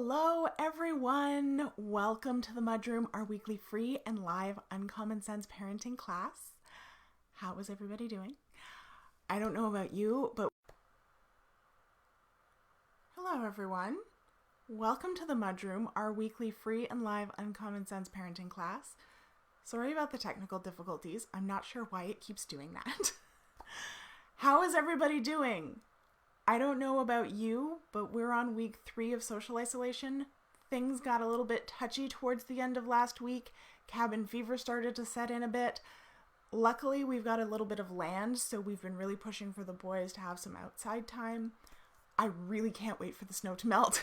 Hello everyone! Welcome to the MudRoom, our weekly free and live Uncommon Sense parenting class. How is everybody doing? I don't know about you, but hello everyone. Welcome to the MudRoom, our weekly free and live Uncommon Sense parenting class. Sorry about the technical difficulties. I'm not sure why it keeps doing that. How is everybody doing? I don't know about you, but we're on week 3 of social isolation. Things got a little bit touchy towards the end of last week. Cabin fever started to set in a bit. Luckily, we've got a little bit of land, so we've been really pushing for the boys to have some outside time. I really can't wait for the snow to melt.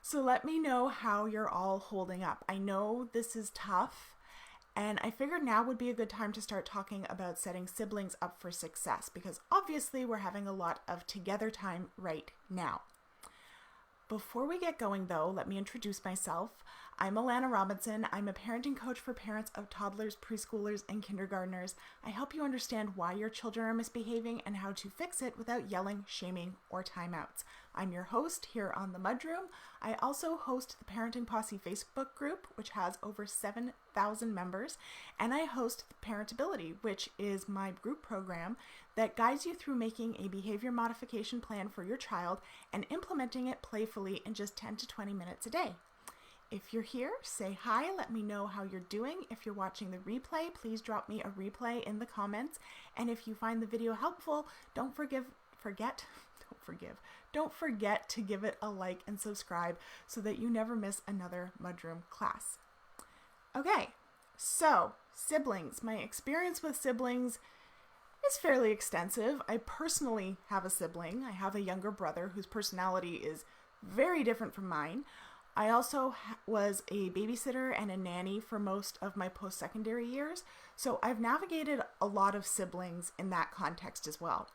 So let me know how you're all holding up. I know this is tough. And I figured now would be a good time to start talking about setting siblings up for success because obviously we're having a lot of together time right now. Before we get going though, let me introduce myself. I'm Allana Robinson. I'm a parenting coach for parents of toddlers, preschoolers, and kindergartners. I help you understand why your children are misbehaving and how to fix it without yelling, shaming, or timeouts. I'm your host here on the MudRoom. I also host the Parenting Posse Facebook group, which has over 7,000 members, and I host Parentability, which is my group program that guides you through making a behavior modification plan for your child and implementing it playfully in just 10 to 20 minutes a day. If you're here, say hi, let me know how you're doing. If you're watching the replay, please drop me a replay in the comments. And if you find the video helpful, don't forget to give it a like and subscribe so that you never miss another MudRoom class. Okay, so siblings. My experience with siblings is fairly extensive. I personally have a sibling. I have a younger brother whose personality is very different from mine. I also was a babysitter and a nanny for most of my post-secondary years, so I've navigated a lot of siblings in that context as well.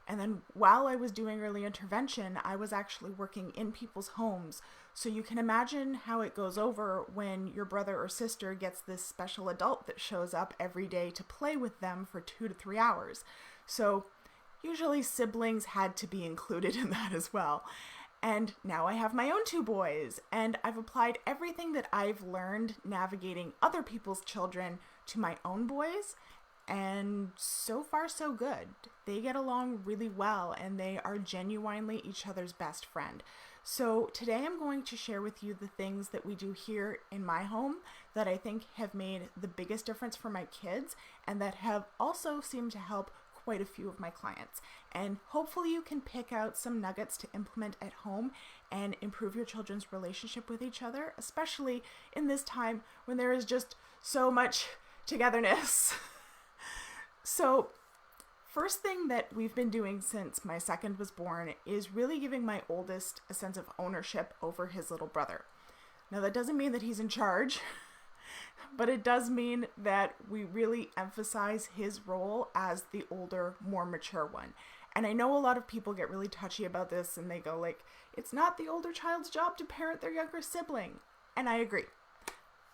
And then while I was doing early intervention, I was actually working in people's homes, so you can imagine how it goes over when your brother or sister gets this special adult that shows up every day to play with them for 2 to 3 hours. So usually siblings had to be included in that as well. And now I have my own 2 boys, and I've applied everything that I've learned navigating other people's children to my own boys, and so far so good. They get along really well, and they are genuinely each other's best friend. So today I'm going to share with you the things that we do here in my home that I think have made the biggest difference for my kids, and that have also seemed to help quite a few of my clients. And hopefully you can pick out some nuggets to implement at home and improve your children's relationship with each other, especially in this time when there is just so much togetherness. So first thing that we've been doing since my second was born is really giving my oldest a sense of ownership over his little brother. Now that doesn't mean that he's in charge, but it does mean that we really emphasize his role as the older, more mature one. And I know a lot of people get really touchy about this and they go like, it's not the older child's job to parent their younger sibling. And I agree.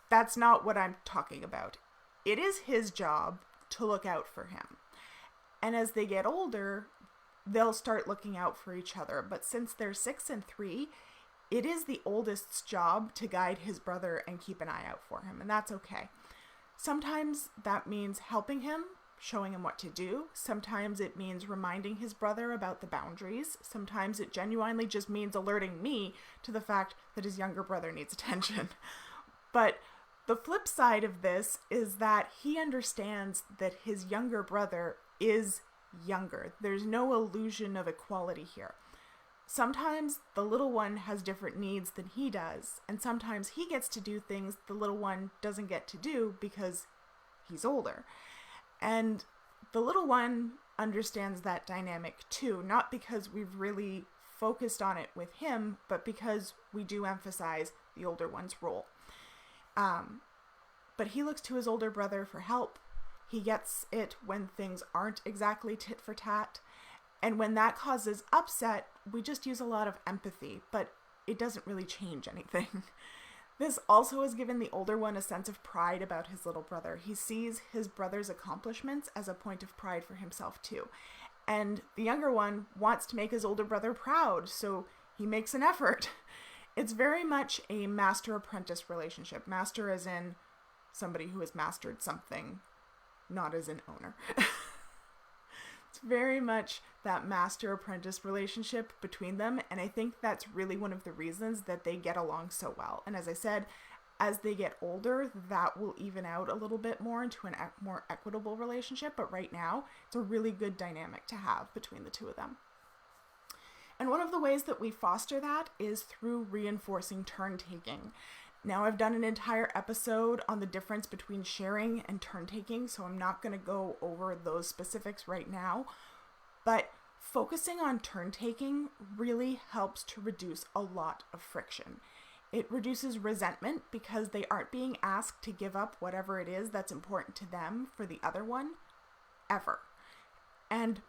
That's not what I'm talking about. It is his job to look out for him. And as they get older, they'll start looking out for each other. But since they're 6 and 3, it is the oldest's job to guide his brother and keep an eye out for him, and that's okay. Sometimes that means helping him, showing him what to do. Sometimes it means reminding his brother about the boundaries. Sometimes it genuinely just means alerting me to the fact that his younger brother needs attention. But the flip side of this is that he understands that his younger brother is younger. There's no illusion of equality here. Sometimes the little one has different needs than he does, and sometimes he gets to do things the little one doesn't get to do because he's older. And the little one understands that dynamic too, not because we've really focused on it with him, but because we do emphasize the older one's role. But he looks to his older brother for help. He gets it when things aren't exactly tit for tat. And when that causes upset, we just use a lot of empathy, but it doesn't really change anything. This also has given the older one a sense of pride about his little brother. He sees his brother's accomplishments as a point of pride for himself too. And the younger one wants to make his older brother proud, so he makes an effort. It's very much a master-apprentice relationship. Master as in somebody who has mastered something, not as an owner. It's very much that master-apprentice relationship between them, and I think that's really one of the reasons that they get along so well. And as I said, as they get older, that will even out a little bit more into a more equitable relationship, but right now, it's a really good dynamic to have between the two of them. And one of the ways that we foster that is through reinforcing turn-taking. Now, I've done an entire episode on the difference between sharing and turn-taking, so I'm not going to go over those specifics right now. But focusing on turn-taking really helps to reduce a lot of friction. It reduces resentment because they aren't being asked to give up whatever it is that's important to them for the other one, ever. And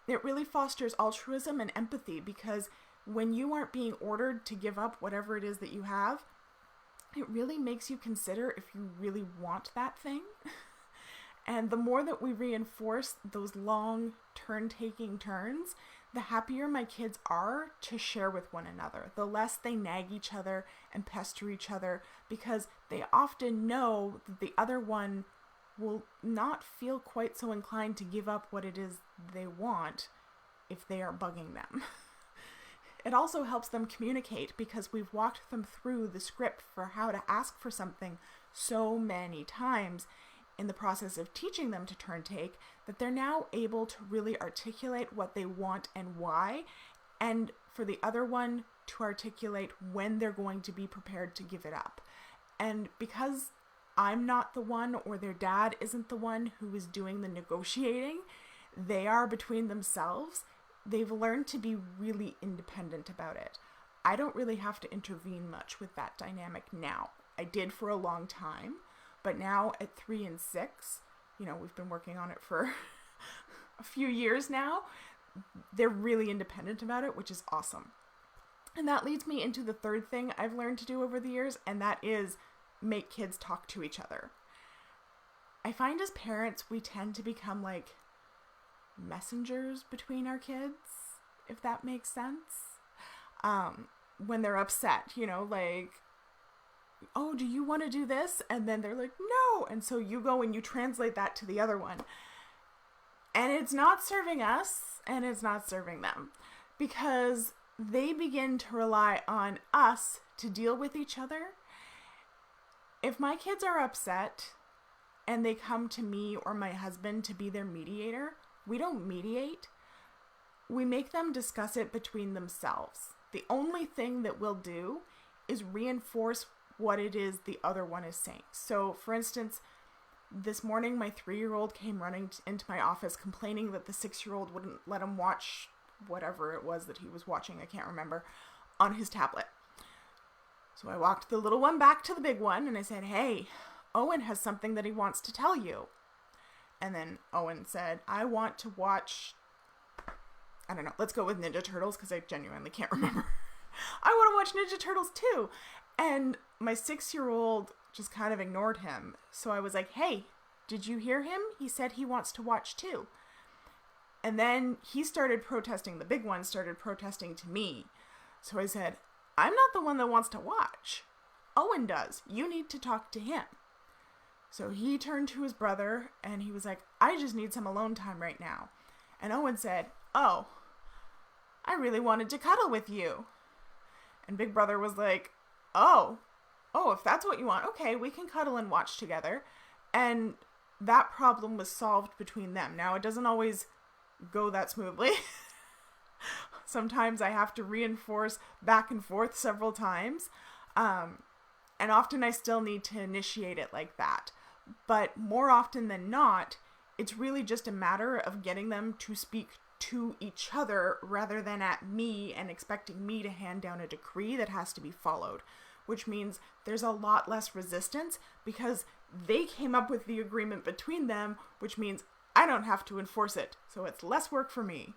it really fosters altruism and empathy because when you aren't being ordered to give up whatever it is that you have, it really makes you consider if you really want that thing. And the more that we reinforce those long turn-taking turns, the happier my kids are to share with one another. The less they nag each other and pester each other because they often know that the other one will not feel quite so inclined to give up what it is they want if they are bugging them. It also helps them communicate because we've walked them through the script for how to ask for something so many times in the process of teaching them to turn take that they're now able to really articulate what they want and why, and for the other one to articulate when they're going to be prepared to give it up. And because I'm not the one, or their dad isn't the one who is doing the negotiating, they are between themselves, they've learned to be really independent about it. I don't really have to intervene much with that dynamic now. I did for a long time, but now at 3 and 6, we've been working on it for a few years now, they're really independent about it, which is awesome. And that leads me into the third thing I've learned to do over the years, and that is make kids talk to each other. I find as parents, we tend to become like messengers between our kids, if that makes sense. When they're upset, like, oh, do you want to do this? And then they're like, no. And so you go and you translate that to the other one. And it's not serving us and it's not serving them because they begin to rely on us to deal with each other. If my kids are upset and they come to me or my husband to be their mediator, we don't mediate. We make them discuss it between themselves. The only thing that we'll do is reinforce what it is the other one is saying. So, for instance, this morning my 3-year-old came running into my office complaining that the 6-year-old wouldn't let him watch whatever it was that he was watching, I can't remember, on his tablet. So I walked the little one back to the big one and I said, hey, Owen has something that he wants to tell you. And then Owen said, I want to watch, I don't know, let's go with Ninja Turtles because I genuinely can't remember. I want to watch Ninja Turtles too. And my 6-year-old just kind of ignored him. So I was like, hey, did you hear him? He said he wants to watch too. And then he started protesting. The big one started protesting to me. So I said, I'm not the one that wants to watch. Owen does. You need to talk to him. So he turned to his brother and he was like, I just need some alone time right now. And Owen said, oh, I really wanted to cuddle with you. And Big Brother was like, oh, if that's what you want, okay, we can cuddle and watch together. And that problem was solved between them. Now, it doesn't always go that smoothly. Sometimes I have to reinforce back and forth several times. And often I still need to initiate it like that. But more often than not, it's really just a matter of getting them to speak to each other rather than at me and expecting me to hand down a decree that has to be followed, which means there's a lot less resistance because they came up with the agreement between them, which means I don't have to enforce it. So it's less work for me.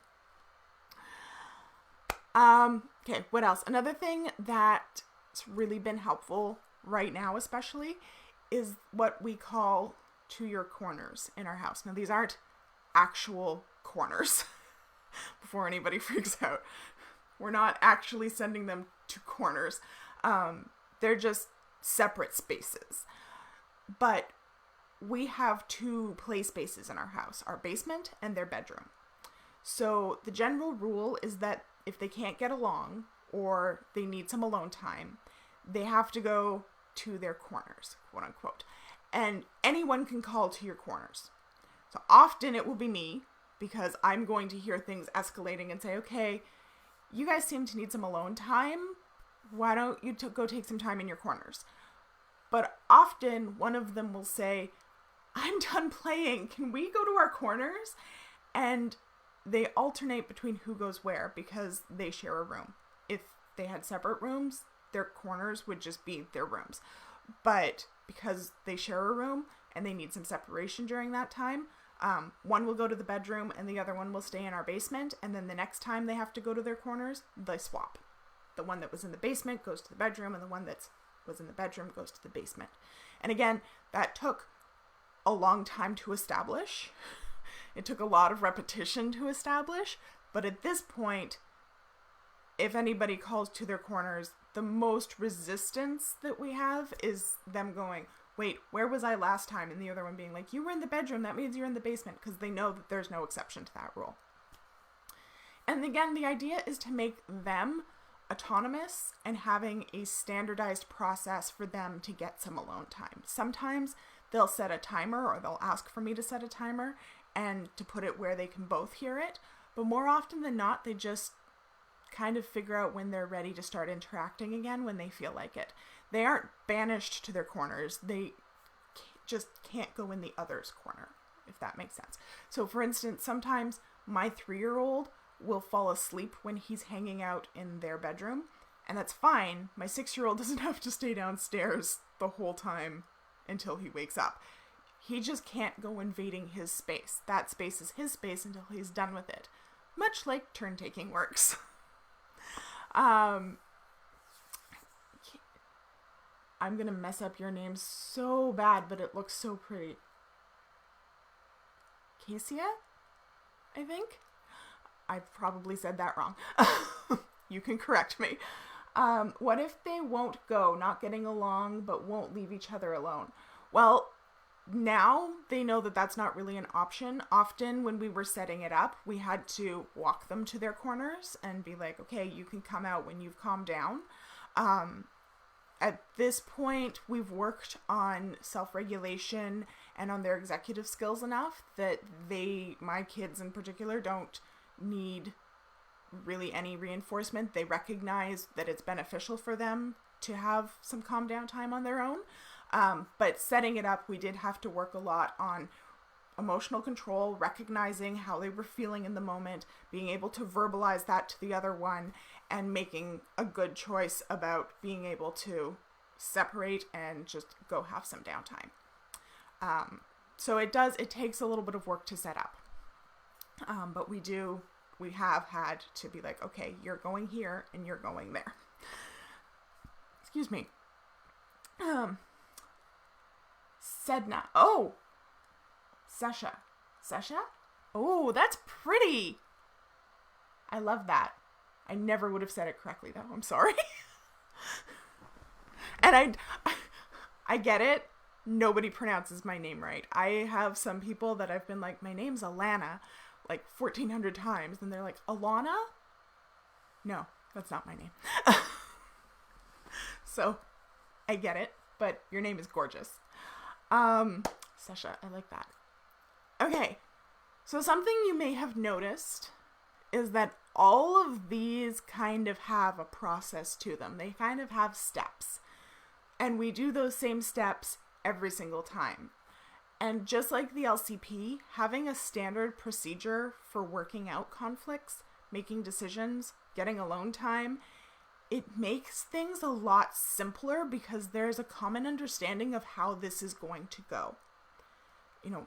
Okay, what else? Another thing that's really been helpful right now especially is what we call to-your corners in our house. Now, these aren't actual corners before anybody freaks out. We're not actually sending them to corners. They're just separate spaces. But we have 2 play spaces in our house, our basement and their bedroom. So the general rule is that if they can't get along or they need some alone time, they have to go to their corners, quote unquote. And anyone can call to your corners. So often it will be me, because I'm going to hear things escalating and say, okay, you guys seem to need some alone time. Why don't you go take some time in your corners? But often one of them will say, I'm done playing. Can we go to our corners? And they alternate between who goes where because they share a room. If they had separate rooms, their corners would just be their rooms. But because they share a room and they need some separation during that time, one will go to the bedroom and the other one will stay in our basement. And then the next time they have to go to their corners, they swap. The one that was in the basement goes to the bedroom, and the one that was in the bedroom goes to the basement. And again, that took a long time to establish. It took a lot of repetition to establish. But at this point, if anybody calls to their corners, the most resistance that we have is them going, wait, where was I last time? And the other one being like, you were in the bedroom. That means you're in the basement, because they know that there's no exception to that rule. And again, the idea is to make them autonomous and having a standardized process for them to get some alone time. Sometimes they'll set a timer, or they'll ask for me to set a timer and to put it where they can both hear it. But more often than not, they just kind of figure out when they're ready to start interacting again when they feel like it. They aren't banished to their corners. They just can't go in the other's corner, if that makes sense. So for instance, sometimes my 3-year-old will fall asleep when he's hanging out in their bedroom, and that's fine. My 6-year-old doesn't have to stay downstairs the whole time until he wakes up. He just can't go invading his space. That space is his space until he's done with it. Much like turn-taking works. I'm gonna mess up your name so bad, but it looks so pretty. Cassia, I think? I probably said that wrong. You can correct me. What if they won't go, not getting along, but won't leave each other alone? Well, now they know that that's not really an option. Often when we were setting it up, we had to walk them to their corners and be like, okay, you can come out when you've calmed down. At this point, we've worked on self-regulation and on their executive skills enough that my kids in particular, don't need really any reinforcement. They recognize that it's beneficial for them to have some calm down time on their own. But setting it up, we did have to work a lot on emotional control, recognizing how they were feeling in the moment, being able to verbalize that to the other one, and making a good choice about being able to separate and just go have some downtime. So it takes a little bit of work to set up. But we have had to be like, okay, you're going here and you're going there. Excuse me. Sedna. Oh, Sasha. Sasha? Oh, that's pretty. I love that. I never would have said it correctly though. I'm sorry. And I get it. Nobody pronounces my name right. I have some people that I've been like, my name's Allana, like 1,400 times. And they're like, Allana? No, that's not my name. So I get it, but your name is gorgeous. Sasha, I like that. Okay. So something you may have noticed is that all of these kind of have a process to them. They kind of have steps. And we do those same steps every single time. And just like the LCP, having a standard procedure for working out conflicts, making decisions, getting alone time, it makes things a lot simpler because there's a common understanding of how this is going to go. You know,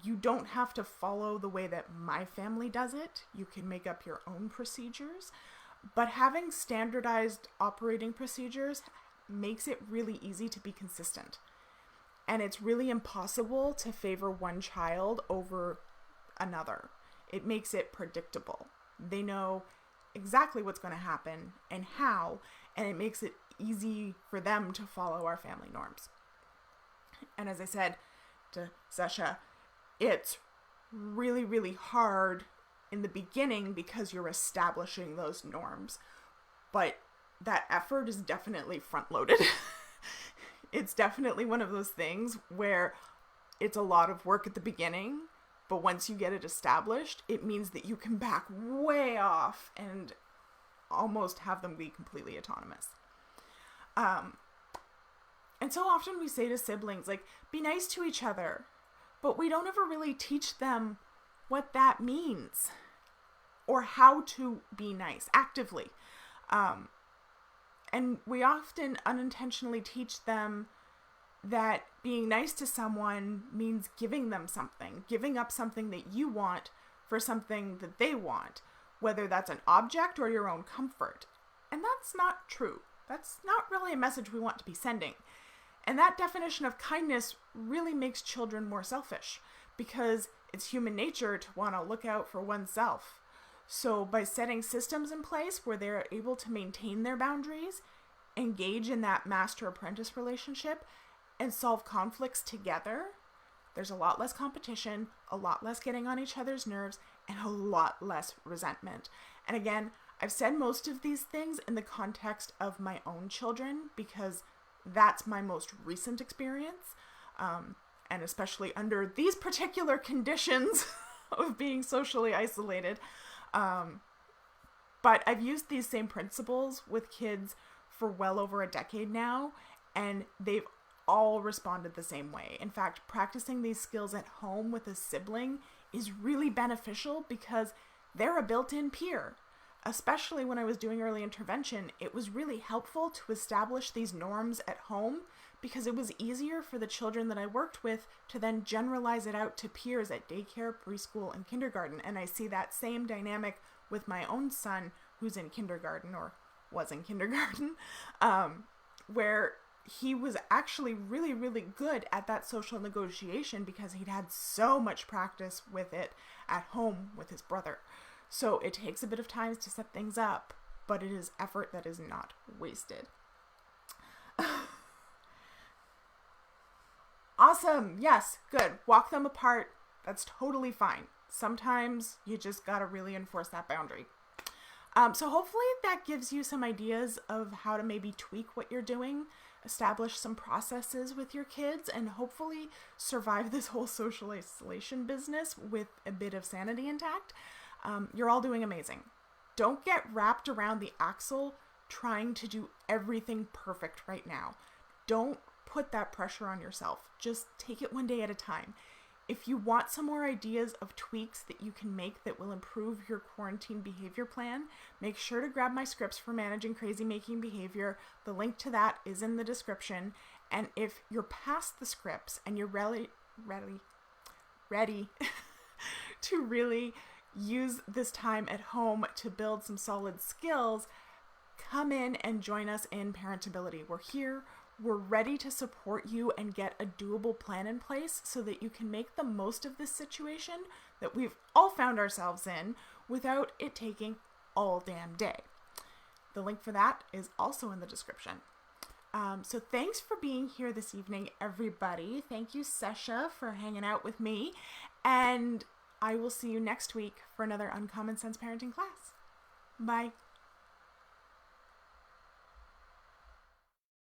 you don't have to follow the way that my family does it. You can make up your own procedures. But having standardized operating procedures makes it really easy to be consistent. And it's really impossible to favor one child over another. It makes it predictable. They know exactly what's going to happen and how, and it makes it easy for them to follow our family norms. And as I said to Sasha, it's really, really hard in the beginning because you're establishing those norms. But that effort is definitely front-loaded. It's definitely one of those things where it's a lot of work at the beginning, but once you get it established, it means that you can back way off and almost have them be completely autonomous. And so often we say to siblings, like, be nice to each other, but we don't ever really teach them what that means or how to be nice actively. And we often unintentionally teach them that being nice to someone means giving them something, giving up something that you want for something that they want, whether that's an object or your own comfort. And that's not true. That's not really a message we want to be sending. And that definition of kindness really makes children more selfish because it's human nature to want to look out for oneself. So by setting systems in place where they're able to maintain their boundaries, engage in that master-apprentice relationship, and solve conflicts together, there's a lot less competition, a lot less getting on each other's nerves, and a lot less resentment. And again, I've said most of these things in the context of my own children because that's my most recent experience, and especially under these particular conditions of being socially isolated. But I've used these same principles with kids for well over a decade now, and they've all responded the same way. In fact, practicing these skills at home with a sibling is really beneficial because they're a built-in peer. Especially when I was doing early intervention, it was really helpful to establish these norms at home because it was easier for the children that I worked with to then generalize it out to peers at daycare, preschool, and kindergarten. And I see that same dynamic with my own son who's in kindergarten or was in kindergarten, where he was actually really, really good at that social negotiation because he'd had so much practice with it at home with his brother. So it takes a bit of time to set things up, but it is effort that is not wasted. Awesome. Yes, good. Walk them apart. That's totally fine. Sometimes you just gotta really enforce that boundary. So hopefully that gives you some ideas of how to maybe tweak what you're doing, establish some processes with your kids, and hopefully survive this whole social isolation business with a bit of sanity intact. You're all doing amazing. Don't get wrapped around the axle trying to do everything perfect right now. Don't put that pressure on yourself. Just take it one day at a time. If you want some more ideas of tweaks that you can make that will improve your quarantine behavior plan, make sure to grab my scripts for Managing Crazy-Making Behaviour. The link to that is in the description. And if you're past the scripts and you're ready to really use this time at home to build some solid skills, come in and join us in Parentability. We're here. We're ready to support you and get a doable plan in place so that you can make the most of this situation that we've all found ourselves in without it taking all damn day. The link for that is also in the description. So thanks for being here this evening, everybody. Thank you, Sasha, for hanging out with me. And I will see you next week for another Uncommon Sense Parenting class. Bye.